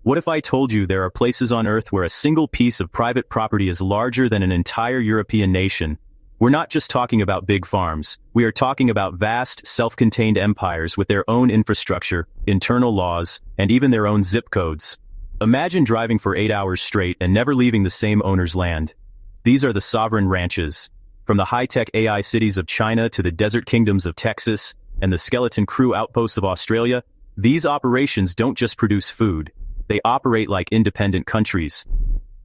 What if I told you there are places on Earth where a single piece of private property is larger than an entire European nation? We're not just talking about big farms. We are talking about vast, self-contained empires with their own infrastructure, internal laws, and even their own zip codes. Imagine driving for 8 hours straight and never leaving the same owner's land. These are the sovereign ranches. From the high-tech AI cities of China to the desert kingdoms of Texas and the skeleton crew outposts of Australia, these operations don't just produce food. They operate like independent countries.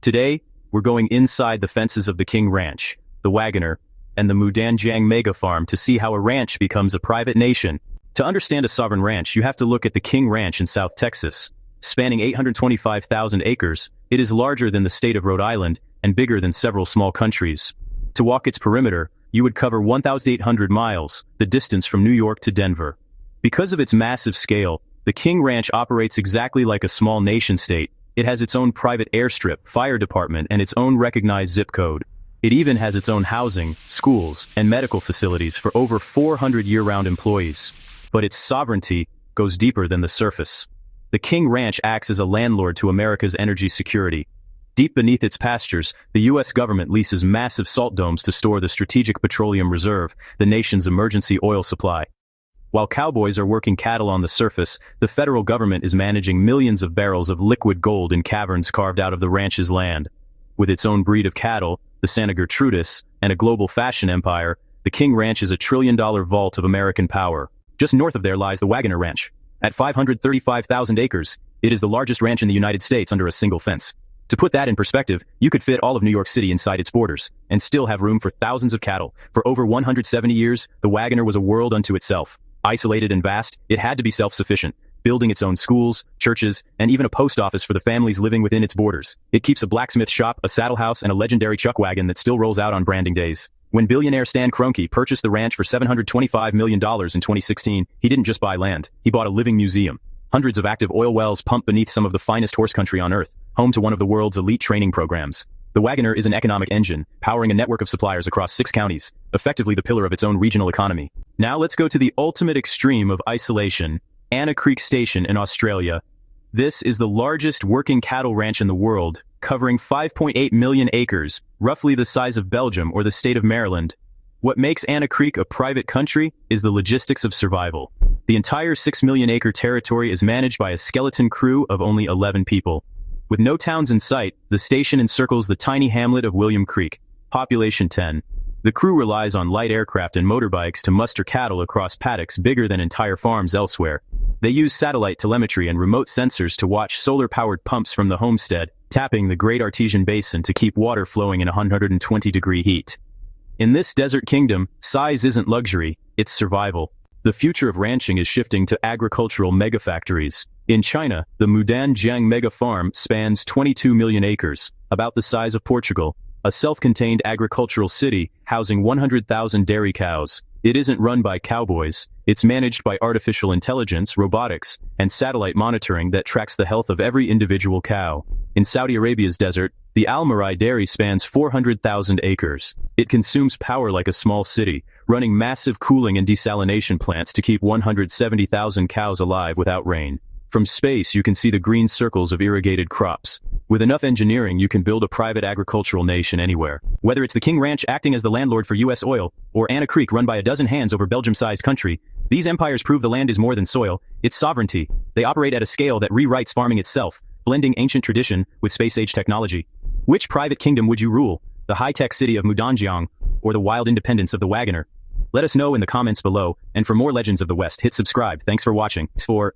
Today, we're going inside the fences of the King Ranch, the Waggoner, and the Mudan Jiang mega farm to see how a ranch becomes a private nation. To understand a sovereign ranch, you have to look at the King Ranch in South Texas. Spanning 825,000 acres, it is larger than the state of Rhode Island and bigger than several small countries. To walk its perimeter, you would cover 1,800 miles, the distance from New York to Denver. Because of its massive scale, the King Ranch operates exactly like a small nation-state. It has its own private airstrip, fire department, and its own recognized zip code. It even has its own housing, schools, and medical facilities for over 400 year-round employees. But its sovereignty goes deeper than the surface. The King Ranch acts as a landlord to America's energy security. Deep beneath its pastures, the U.S. government leases massive salt domes to store the strategic petroleum reserve, the nation's emergency oil supply. While cowboys are working cattle on the surface, the federal government is managing millions of barrels of liquid gold in caverns carved out of the ranch's land. With its own breed of cattle, the Santa Gertrudis, and a global fashion empire, the King Ranch is a trillion-dollar vault of American power. Just north of there lies the Waggoner Ranch. At 535,000 acres, it is the largest ranch in the United States under a single fence. To put that in perspective, you could fit all of New York City inside its borders, and still have room for thousands of cattle. For over 170 years, the Waggoner was a world unto itself. Isolated and vast, it had to be self-sufficient, building its own schools, churches, and even a post office for the families living within its borders. It keeps a blacksmith shop, a saddle house, and a legendary chuck wagon that still rolls out on branding days. When billionaire Stan Kroenke purchased the ranch for $725 million in 2016, he didn't just buy land, he bought a living museum. Hundreds of active oil wells pump beneath some of the finest horse country on Earth, home to one of the world's elite training programs. The Waggoner is an economic engine, powering a network of suppliers across 6 counties, effectively the pillar of its own regional economy. Now let's go to the ultimate extreme of isolation, Anna Creek Station in Australia. This is the largest working cattle ranch in the world, covering 5.8 million acres, roughly the size of Belgium or the state of Maryland. What makes Anna Creek a private country is the logistics of survival. The entire 6 million acre territory is managed by a skeleton crew of only 11 people. With no towns in sight, the station encircles the tiny hamlet of William Creek, population 10. The crew relies on light aircraft and motorbikes to muster cattle across paddocks bigger than entire farms elsewhere. They use satellite telemetry and remote sensors to watch solar-powered pumps from the homestead, tapping the Great Artesian Basin to keep water flowing in 120-degree heat. In this desert kingdom, size isn't luxury, it's survival. The future of ranching is shifting to agricultural megafactories. In China, the Mudan Jiang mega farm spans 22 million acres, about the size of Portugal, a self-contained agricultural city housing 100,000 dairy cows. It isn't run by cowboys, it's managed by artificial intelligence, robotics, and satellite monitoring that tracks the health of every individual cow. In Saudi Arabia's desert, the Al-Marai dairy spans 400,000 acres. It consumes power like a small city, running massive cooling and desalination plants to keep 170,000 cows alive without rain. From space, you can see the green circles of irrigated crops. With enough engineering, you can build a private agricultural nation anywhere. Whether it's the King Ranch acting as the landlord for U.S. oil, or Anna Creek run by a dozen hands over Belgium-sized country, these empires prove the land is more than soil, it's sovereignty. They operate at a scale that rewrites farming itself, blending ancient tradition with space-age technology. Which private kingdom would you rule? The high-tech city of Mudan, Jiang, or the wild independence of the Waggoner? Let us know in the comments below, and for more legends of the West, hit subscribe. Thanks for watching.